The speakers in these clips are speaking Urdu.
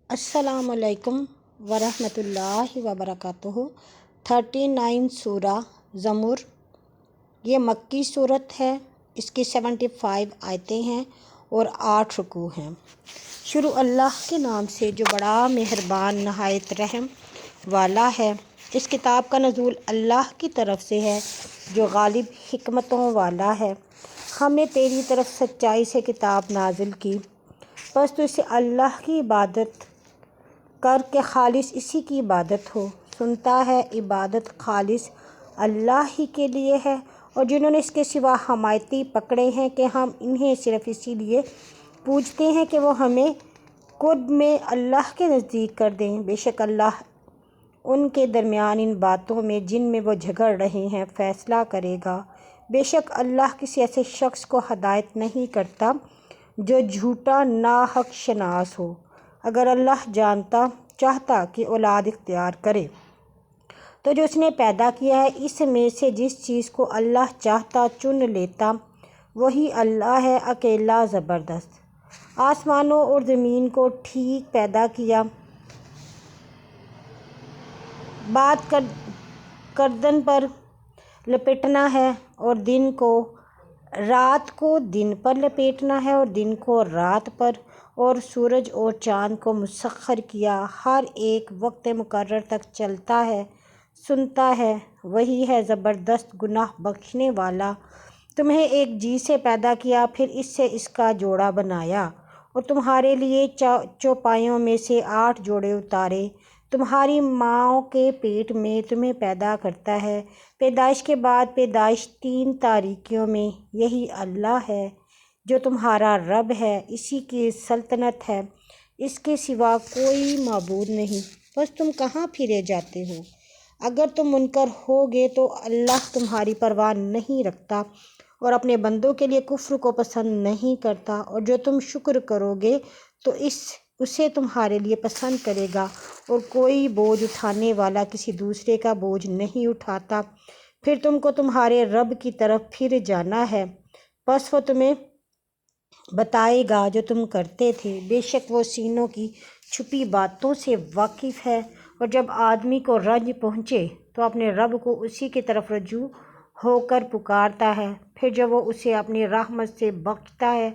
السلام علیکم ورحمۃ اللہ وبرکاتہ۔ 39 سورہ زمر، یہ مکی صورت ہے۔ اس کی 75 آیتیں ہیں اور 8 رکوع ہیں۔ شروع اللہ کے نام سے جو بڑا مہربان نہایت رحم والا ہے۔ اس کتاب کا نزول اللہ کی طرف سے ہے جو غالب حکمتوں والا ہے۔ ہم نے تیری طرف سچائی سے کتاب نازل کی، پس تو اسے اللہ کی عبادت کر کے خالص اسی کی عبادت ہو۔ سنتا ہے عبادت خالص اللہ ہی کے لیے ہے، اور جنہوں نے اس کے سوا حمایتی پکڑے ہیں کہ ہم انہیں صرف اسی لیے پوجتے ہیں کہ وہ ہمیں قرب میں اللہ کے نزدیک کر دیں۔ بے شک اللہ ان کے درمیان ان باتوں میں جن میں وہ جھگڑ رہے ہیں فیصلہ کرے گا۔ بے شک اللہ کسی ایسے شخص کو ہدایت نہیں کرتا جو جھوٹا ناحق شناس ہو۔ اگر اللہ چاہتا کہ اولاد اختیار کرے تو جو اس نے پیدا کیا ہے اس میں سے جس چیز کو اللہ چاہتا چن لیتا، وہی اللہ ہے اکیلا زبردست۔ آسمانوں اور زمین کو ٹھیک پیدا کیا، بات گردن پر لپیٹنا ہے اور رات کو دن پر لپیٹنا ہے اور دن کو رات پر، اور سورج اور چاند کو مسخر کیا، ہر ایک وقت مقرر تک چلتا ہے، سنتا ہے، وہی ہے زبردست گناہ بخشنے والا۔ تمہیں ایک جی سے پیدا کیا، پھر اس سے اس کا جوڑا بنایا، اور تمہارے لیے چوپایوں میں سے 8 جوڑے اتارے، تمہاری ماؤں کے پیٹ میں تمہیں پیدا کرتا ہے، پیدائش کے بعد پیدائش 3 تاریکیوں میں۔ یہی اللہ ہے جو تمہارا رب ہے، اسی کی سلطنت ہے، اس کے سوا کوئی معبود نہیں، بس تم کہاں پھرے جاتے ہو؟ اگر تم منکر ہوگے تو اللہ تمہاری پرواہ نہیں رکھتا اور اپنے بندوں کے لیے کفر کو پسند نہیں کرتا، اور جو تم شکر کرو گے تو اسے تمہارے لیے پسند کرے گا، اور کوئی بوجھ اٹھانے والا کسی دوسرے کا بوجھ نہیں اٹھاتا۔ پھر تم کو تمہارے رب کی طرف پھر جانا ہے، پس وہ تمہیں بتائے گا جو تم کرتے تھے۔ بے شک وہ سینوں کی چھپی باتوں سے واقف ہے، اور جب آدمی کو رنج پہنچے تو اپنے رب کو اسی کی طرف رجوع ہو کر پکارتا ہے، پھر جب وہ اسے اپنی رحمت سے بخشتا ہے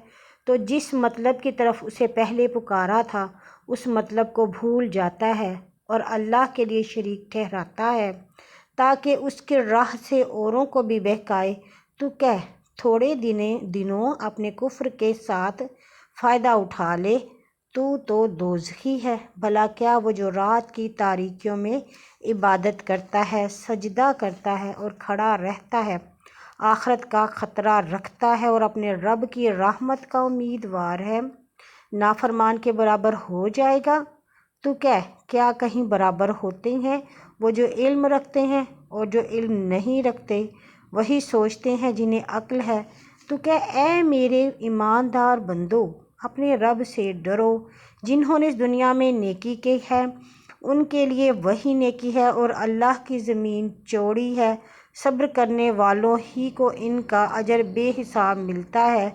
تو جس مطلب کی طرف اسے پہلے پکارا تھا اس مطلب کو بھول جاتا ہے اور اللہ کے لیے شریک ٹھہراتا ہے تاکہ اس کی راہ سے اوروں کو بھی بہکائے۔ تو کہہ، تھوڑے دنوں اپنے کفر کے ساتھ فائدہ اٹھا لے، تو دوزخی ہے۔ بھلا کیا وہ جو رات کی تاریکیوں میں عبادت کرتا ہے، سجدہ کرتا ہے اور کھڑا رہتا ہے، آخرت کا خطرہ رکھتا ہے اور اپنے رب کی رحمت کا امیدوار ہے، نافرمان کے برابر ہو جائے گا؟ تو کہہ، کیا کہیں برابر ہوتے ہیں وہ جو علم رکھتے ہیں اور جو علم نہیں رکھتے؟ وہی سوچتے ہیں جنہیں عقل ہے۔ تو کہہ، اے میرے ایماندار بندو، اپنے رب سے ڈرو۔ جنہوں نے اس دنیا میں نیکی کی ہے ان کے لیے وہی نیکی ہے، اور اللہ کی زمین چوڑی ہے، صبر کرنے والوں ہی کو ان کا اجر بے حساب ملتا ہے۔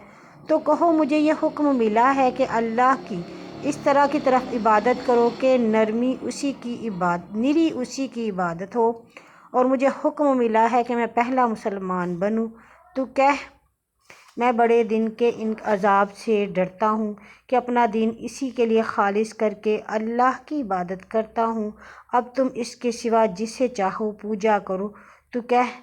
تو کہو، مجھے یہ حکم ملا ہے کہ اللہ کی اس طرح کی طرف عبادت کرو کہ نری اسی کی عبادت ہو، اور مجھے حکم ملا ہے کہ میں پہلا مسلمان بنوں۔ تو کہہ، میں بڑے دن کے ان عذاب سے ڈرتا ہوں کہ اپنا دین اسی کے لیے خالص کر کے اللہ کی عبادت کرتا ہوں، اب تم اس کے سوا جسے چاہو پوجا کرو۔ تو کہہ،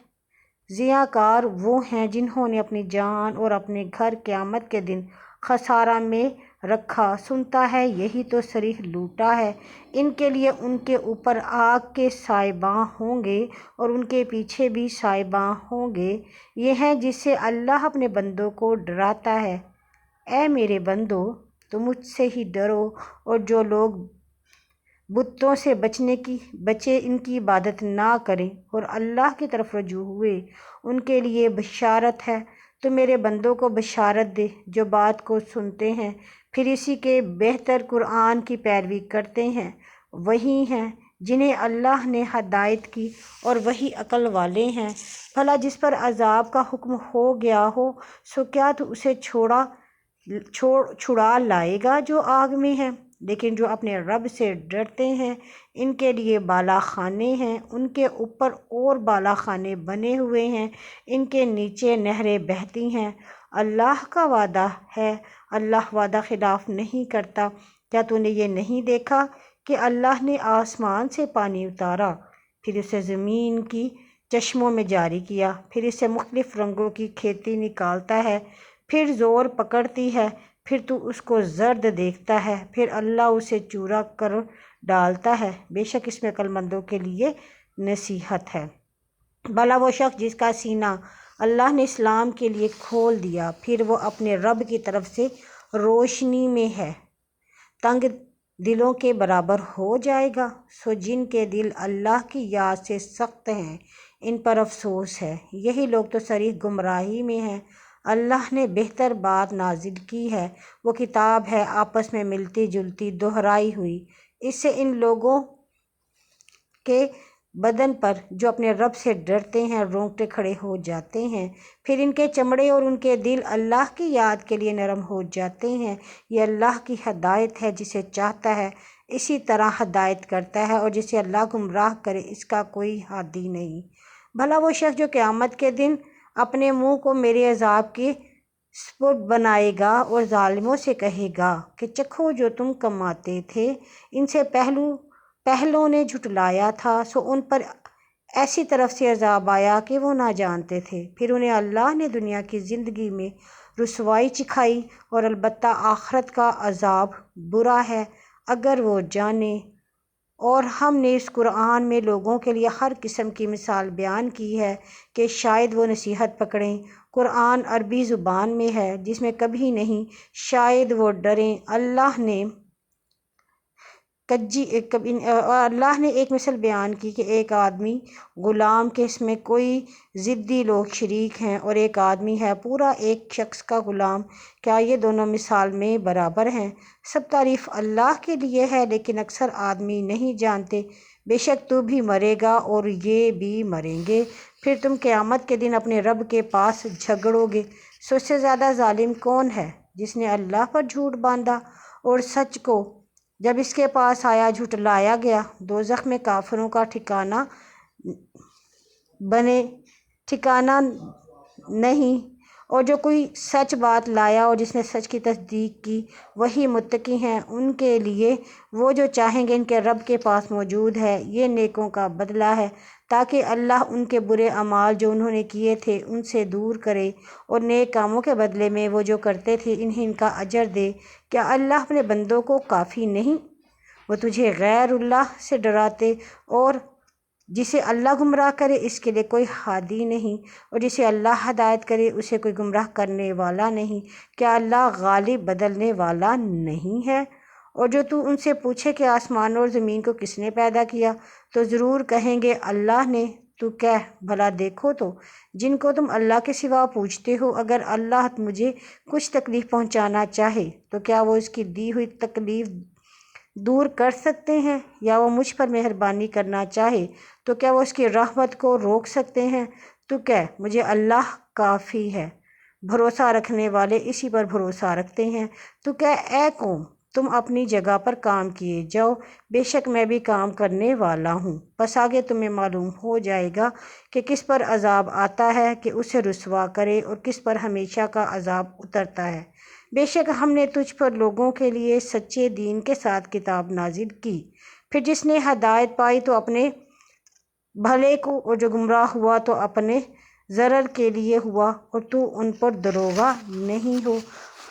ضیاءکار وہ ہیں جنہوں نے اپنی جان اور اپنے گھر قیامت کے دن خسارہ میں رکھا، سنتا ہے یہی تو صریح لوٹا ہے۔ ان کے لیے ان کے اوپر آگ کے سائباں ہوں گے اور ان کے پیچھے بھی سائباں ہوں گے، یہ ہیں جس سے اللہ اپنے بندوں کو ڈراتا ہے۔ اے میرے بندو، تم مجھ سے ہی ڈرو، اور جو لوگ بتوں سے بچے ان کی عبادت نہ کریں اور اللہ کی طرف رجوع ہوئے، ان کے لیے بشارت ہے۔ تو میرے بندوں کو بشارت دے جو بات کو سنتے ہیں پھر اسی کے بہتر قرآن کی پیروی کرتے ہیں، وہی ہیں جنہیں اللہ نے ہدایت کی اور وہی عقل والے ہیں۔ بھلا جس پر عذاب کا حکم ہو گیا ہو سو کیا تو اسے چھڑا لائے گا جو آگ میں ہے؟ لیکن جو اپنے رب سے ڈرتے ہیں ان کے لیے بالا خانے ہیں، ان کے اوپر اور بالا خانے بنے ہوئے ہیں، ان کے نیچے نہریں بہتی ہیں۔ اللہ کا وعدہ ہے، اللہ وعدہ خلاف نہیں کرتا۔ کیا تو نے یہ نہیں دیکھا کہ اللہ نے آسمان سے پانی اتارا، پھر اسے زمین کی چشموں میں جاری کیا، پھر اسے مختلف رنگوں کی کھیتی نکالتا ہے، پھر زور پکڑتی ہے، پھر تو اس کو زرد دیکھتا ہے، پھر اللہ اسے چورا کر ڈالتا ہے۔ بے شک اس میں عقل مندوں کے لیے نصیحت ہے۔ بھلا وہ شخص جس کا سینہ اللہ نے اسلام کے لیے کھول دیا، پھر وہ اپنے رب کی طرف سے روشنی میں ہے، تنگ دلوں کے برابر ہو جائے گا۔ سو جن کے دل اللہ کی یاد سے سخت ہیں ان پر افسوس ہے، یہی لوگ تو صریح گمراہی میں ہیں۔ اللہ نے بہتر بات نازل کی ہے، وہ کتاب ہے آپس میں ملتی جلتی دہرائی ہوئی، اس سے ان لوگوں کے بدن پر جو اپنے رب سے ڈرتے ہیں رونگٹے کھڑے ہو جاتے ہیں، پھر ان کے چمڑے اور ان کے دل اللہ کی یاد کے لیے نرم ہو جاتے ہیں۔ یہ اللہ کی ہدایت ہے، جسے چاہتا ہے اسی طرح ہدایت کرتا ہے، اور جسے اللہ گمراہ کرے اس کا کوئی ہادی نہیں۔ بھلا وہ شخص جو قیامت کے دن اپنے منہ کو میرے عذاب کے سپرد بنائے گا اور ظالموں سے کہے گا کہ چکھو جو تم کماتے تھے، ان سے پہلوں نے جھٹلایا تھا، سو ان پر ایسی طرف سے عذاب آیا کہ وہ نہ جانتے تھے، پھر انہیں اللہ نے دنیا کی زندگی میں رسوائی چکھائی، اور البتہ آخرت کا عذاب برا ہے اگر وہ جانیں۔ اور ہم نے اس قرآن میں لوگوں کے لیے ہر قسم کی مثال بیان کی ہے کہ شاید وہ نصیحت پکڑیں۔ قرآن عربی زبان میں ہے، جس میں کبھی نہیں، شاید وہ ڈریں۔ اللہ نے ایک مثل بیان کی کہ ایک آدمی غلام کے اس میں کوئی ضدی لوگ شریک ہیں، اور ایک آدمی ہے پورا ایک شخص کا غلام، کیا یہ دونوں مثال میں برابر ہیں؟ سب تعریف اللہ کے لیے ہے، لیکن اکثر آدمی نہیں جانتے۔ بے شک تو بھی مرے گا اور یہ بھی مریں گے، پھر تم قیامت کے دن اپنے رب کے پاس جھگڑو گے۔ سو اس سے زیادہ ظالم کون ہے جس نے اللہ پر جھوٹ باندھا اور سچ کو جب اس کے پاس آیا جھٹلایا گیا۔ دوزخ میں کافروں کا ٹھکانہ نہیں، اور جو کوئی سچ بات لایا اور جس نے سچ کی تصدیق کی وہی متقی ہیں۔ ان کے لیے وہ جو چاہیں گے ان کے رب کے پاس موجود ہے، یہ نیکوں کا بدلہ ہے، تاکہ اللہ ان کے برے اعمال جو انہوں نے کیے تھے ان سے دور کرے، اور نیک کاموں کے بدلے میں وہ جو کرتے تھے انہیں ان کا اجر دے۔ کیا اللہ اپنے بندوں کو کافی نہیں؟ وہ تجھے غیر اللہ سے ڈراتے، اور جسے اللہ گمراہ کرے اس کے لیے کوئی ہادی نہیں، اور جسے اللہ ہدایت کرے اسے کوئی گمراہ کرنے والا نہیں۔ کیا اللہ غالب بدلنے والا نہیں ہے؟ اور جو تو ان سے پوچھے کہ آسمان اور زمین کو کس نے پیدا کیا، تو ضرور کہیں گے اللہ نے۔ تو کہہ بھلا دیکھو تو جن کو تم اللہ کے سوا پوجتے ہو، اگر اللہ مجھے کچھ تکلیف پہنچانا چاہے تو کیا وہ اس کی دی ہوئی تکلیف دور کر سکتے ہیں؟ یا وہ مجھ پر مہربانی کرنا چاہے تو کیا وہ اس کی رحمت کو روک سکتے ہیں؟ تو کہہ مجھے اللہ کافی ہے، بھروسہ رکھنے والے اسی پر بھروسہ رکھتے ہیں۔ تو کہہ اے قوم تم اپنی جگہ پر کام کیے جاؤ، بے شک میں بھی کام کرنے والا ہوں، پس آگے تمہیں معلوم ہو جائے گا کہ کس پر عذاب آتا ہے کہ اسے رسوا کرے، اور کس پر ہمیشہ کا عذاب اترتا ہے۔ بے شک ہم نے تجھ پر لوگوں کے لیے سچے دین کے ساتھ کتاب نازل کی، پھر جس نے ہدایت پائی تو اپنے بھلے کو، اور جو گمراہ ہوا تو اپنے ضرر کے لیے ہوا، اور تو ان پر داروغہ نہیں ہو۔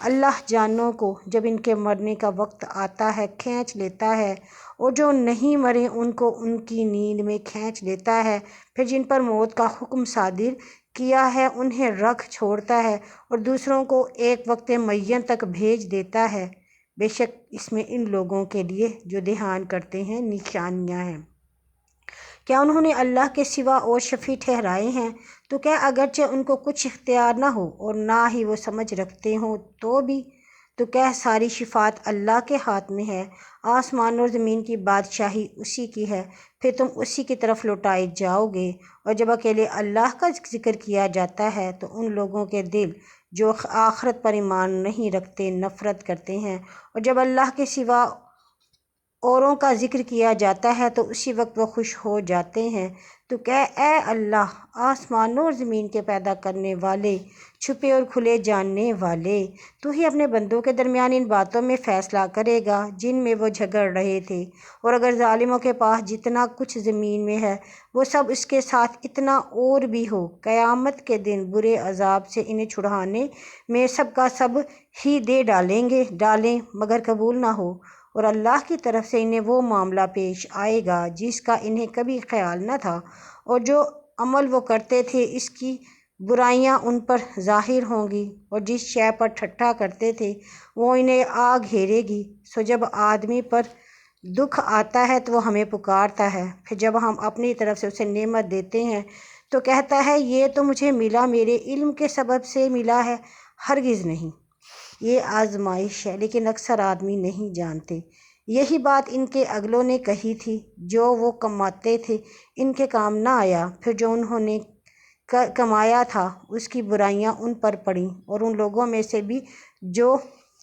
اللہ جانوں کو جب ان کے مرنے کا وقت آتا ہے کھینچ لیتا ہے، اور جو نہیں مرے ان کو ان کی نیند میں کھینچ لیتا ہے، پھر جن پر موت کا حکم صادر کیا ہے انہیں رکھ چھوڑتا ہے، اور دوسروں کو ایک وقت معین تک بھیج دیتا ہے۔ بے شک اس میں ان لوگوں کے لیے جو دھیان کرتے ہیں نشانیاں ہیں۔ کیا انہوں نے اللہ کے سوا اور شفیع ٹھہرائے ہیں؟ تو کیا اگرچہ ان کو کچھ اختیار نہ ہو اور نہ ہی وہ سمجھ رکھتے ہوں تو بھی؟ تو کیا ساری شفاعت اللہ کے ہاتھ میں ہے، آسمان اور زمین کی بادشاہی اسی کی ہے، پھر تم اسی کی طرف لوٹائے جاؤ گے۔ اور جب اکیلے اللہ کا ذکر کیا جاتا ہے تو ان لوگوں کے دل جو آخرت پر ایمان نہیں رکھتے نفرت کرتے ہیں، اور جب اللہ کے سوا اوروں کا ذکر کیا جاتا ہے تو اسی وقت وہ خوش ہو جاتے ہیں۔ تو کہہ اے اللہ، آسمانوں اور زمین کے پیدا کرنے والے، چھپے اور کھلے جاننے والے، تو ہی اپنے بندوں کے درمیان ان باتوں میں فیصلہ کرے گا جن میں وہ جھگڑ رہے تھے، اور اگر ظالموں کے پاس جتنا کچھ زمین میں ہے وہ سب اس کے ساتھ اتنا اور بھی ہو، قیامت کے دن برے عذاب سے انہیں چھڑانے میں سب کا سب ہی دے ڈالیں مگر قبول نہ ہو، اور اللہ کی طرف سے انہیں وہ معاملہ پیش آئے گا جس کا انہیں کبھی خیال نہ تھا، اور جو عمل وہ کرتے تھے اس کی برائیاں ان پر ظاہر ہوں گی، اور جس شے پر ٹھٹھا کرتے تھے وہ انہیں آ گھیرے گی۔ سو جب آدمی پر دکھ آتا ہے تو وہ ہمیں پکارتا ہے، پھر جب ہم اپنی طرف سے اسے نعمت دیتے ہیں تو کہتا ہے یہ تو مجھے ملا، میرے علم کے سبب سے ملا ہے۔ ہرگز نہیں، یہ آزمائش ہے، لیکن اکثر آدمی نہیں جانتے۔ یہی بات ان کے اگلوں نے کہی تھی، جو وہ کماتے تھے ان کے کام نہ آیا، پھر جو انہوں نے کمایا تھا اس کی برائیاں ان پر پڑیں، اور ان لوگوں میں سے بھی جو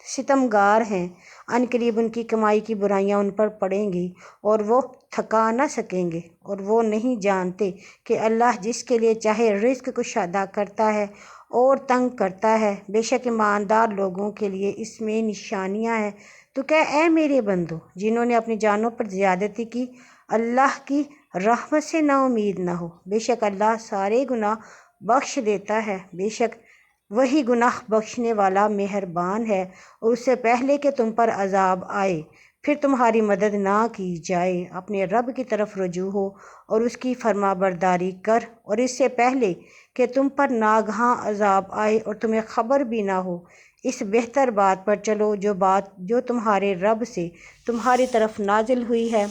ستمگار ہیں ان قریب ان کی کمائی کی برائیاں ان پر پڑیں گی اور وہ تھکا نہ سکیں گے، اور وہ نہیں جانتے کہ اللہ جس کے لیے چاہے رزق کشادہ کرتا ہے اور تنگ کرتا ہے، بے شک ایماندار لوگوں کے لیے اس میں نشانیاں ہیں۔ تو کہ اے میرے بندو جنہوں نے اپنی جانوں پر زیادتی کی، اللہ کی رحمت سے نا امید نہ ہو، بے شک اللہ سارے گناہ بخش دیتا ہے، بے شک وہی گناہ بخشنے والا مہربان ہے۔ اور اس سے پہلے کہ تم پر عذاب آئے پھر تمہاری مدد نہ کی جائے، اپنے رب کی طرف رجوع ہو اور اس کی فرما برداری کر، اور اس سے پہلے کہ تم پر ناگہاں عذاب آئے اور تمہیں خبر بھی نہ ہو، اس بہتر بات پر چلو جو تمہارے رب سے تمہاری طرف نازل ہوئی ہے۔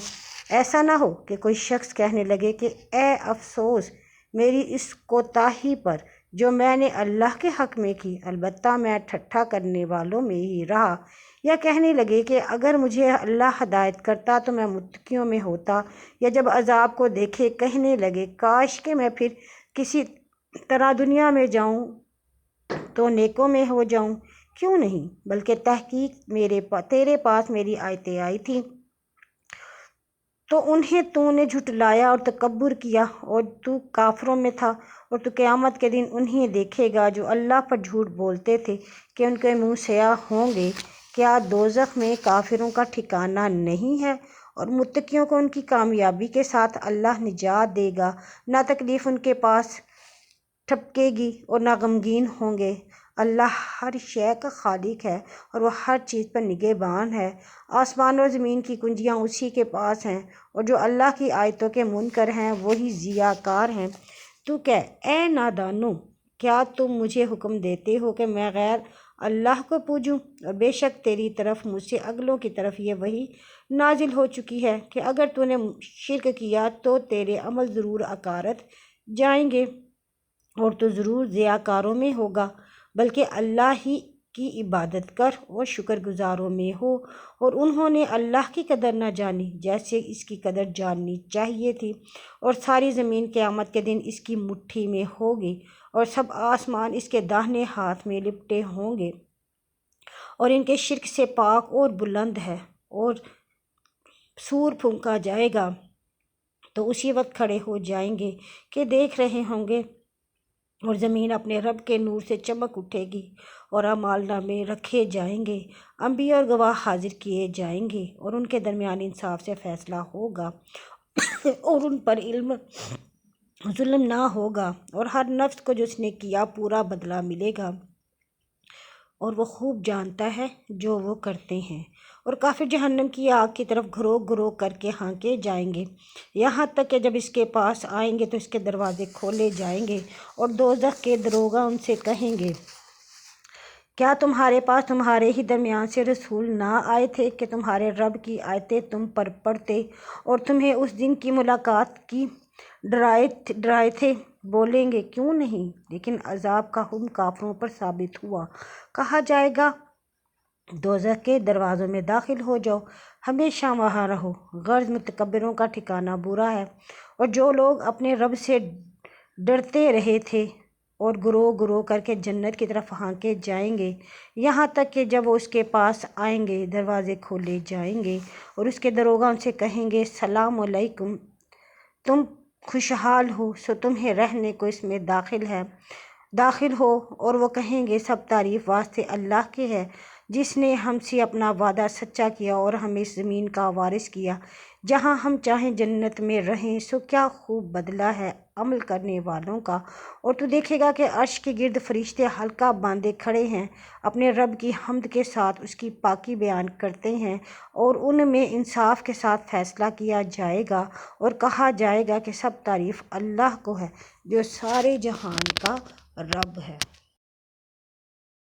ایسا نہ ہو کہ کوئی شخص کہنے لگے کہ اے افسوس میری اس کوتاہی پر جو میں نے اللہ کے حق میں کی، البتہ میں ٹھٹھا کرنے والوں میں ہی رہا، یا کہنے لگے کہ اگر مجھے اللہ ہدایت کرتا تو میں متقیوں میں ہوتا، یا جب عذاب کو دیکھے کہنے لگے کاش کہ میں پھر کسی طرح دنیا میں جاؤں تو نیکوں میں ہو جاؤں۔ کیوں نہیں، بلکہ تحقیق تیرے پاس میری آیتیں آئی تھیں تو انہیں تو نے جھٹلایا اور تکبر کیا، اور تو کافروں میں تھا، اور تو قیامت کے دن انہیں دیکھے گا جو اللہ پر جھوٹ بولتے تھے کہ ان کے منہ سیاہ ہوں گے۔ کیا دوزخ میں کافروں کا ٹھکانہ نہیں ہے؟ اور متقیوں کو ان کی کامیابی کے ساتھ اللہ نجات دے گا، نہ تکلیف ان کے پاس ٹھپکے گی اور نہ غمگین ہوں گے۔ اللہ ہر شے کا خالق ہے اور وہ ہر چیز پر نگہبان ہے۔ آسمان اور زمین کی کنجیاں اسی کے پاس ہیں، اور جو اللہ کی آیتوں کے منکر ہیں وہی ضیاء کار ہیں۔ تو کہہ اے نادانو، کیا تم مجھے حکم دیتے ہو کہ میں غیر اللہ کو پوجوں؟ اور بے شک تیری طرف مجھ سے اگلوں کی طرف یہ وحی نازل ہو چکی ہے کہ اگر تو نے شرک کیا تو تیرے عمل ضرور اکارت جائیں گے اور تو ضرور ضیاء کاروں میں ہوگا، بلکہ اللہ ہی کی عبادت کر اور شکر گزاروں میں ہو۔ اور انہوں نے اللہ کی قدر نہ جانی جیسے اس کی قدر جاننی چاہیے تھی، اور ساری زمین قیامت کے دن اس کی مٹھی میں ہوگی، اور سب آسمان اس کے داہنے ہاتھ میں لپٹے ہوں گے، اور ان کے شرک سے پاک اور بلند ہے۔ اور سور پھونکا جائے گا تو اسی وقت کھڑے ہو جائیں گے کہ دیکھ رہے ہوں گے، اور زمین اپنے رب کے نور سے چمک اٹھے گی، اور اعمال نامے رکھے جائیں گے، انبیاء اور گواہ حاضر کیے جائیں گے، اور ان کے درمیان انصاف سے فیصلہ ہوگا، اور ان پر ظلم نہ ہوگا، اور ہر نفس کو جو اس نے کیا پورا بدلہ ملے گا، اور وہ خوب جانتا ہے جو وہ کرتے ہیں۔ اور کافر جہنم کی آگ کی طرف گھرو گھرو کر کے ہانکے جائیں گے، یہاں تک کہ جب اس کے پاس آئیں گے تو اس کے دروازے کھولے جائیں گے، اور دوزخ کے داروغہ ان سے کہیں گے کیا تمہارے پاس تمہارے ہی درمیان سے رسول نہ آئے تھے کہ تمہارے رب کی آیتیں تم پر پڑھتے اور تمہیں اس دن کی ملاقات کی ڈرائے تھے؟ بولیں گے کیوں نہیں، لیکن عذاب کا حکم کافروں پر ثابت ہوا۔ کہا جائے گا دوزخ کے دروازوں میں داخل ہو جاؤ، ہمیشہ وہاں رہو، غرض متکبروں کا ٹھکانہ برا ہے۔ اور جو لوگ اپنے رب سے ڈرتے رہے تھے اور گروہ گروہ کر کے جنت کی طرف ہانکے جائیں گے، یہاں تک کہ جب وہ اس کے پاس آئیں گے دروازے کھولے جائیں گے اور اس کے داروغہ ان سے کہیں گے سلام علیکم، تم خوشحال ہو، سو تمہیں رہنے کو اس میں داخل ہو۔ اور وہ کہیں گے سب تعریف واسطے اللہ کی ہے جس نے ہم سے اپنا وعدہ سچا کیا اور ہمیں اس زمین کا وارث کیا جہاں ہم چاہیں جنت میں رہیں، سو کیا خوب بدلہ ہے عمل کرنے والوں کا۔ اور تو دیکھے گا کہ عرش کے گرد فرشتے حلقہ باندھے کھڑے ہیں، اپنے رب کی حمد کے ساتھ اس کی پاکی بیان کرتے ہیں، اور ان میں انصاف کے ساتھ فیصلہ کیا جائے گا اور کہا جائے گا کہ سب تعریف اللہ کو ہے جو سارے جہان کا رب ہے۔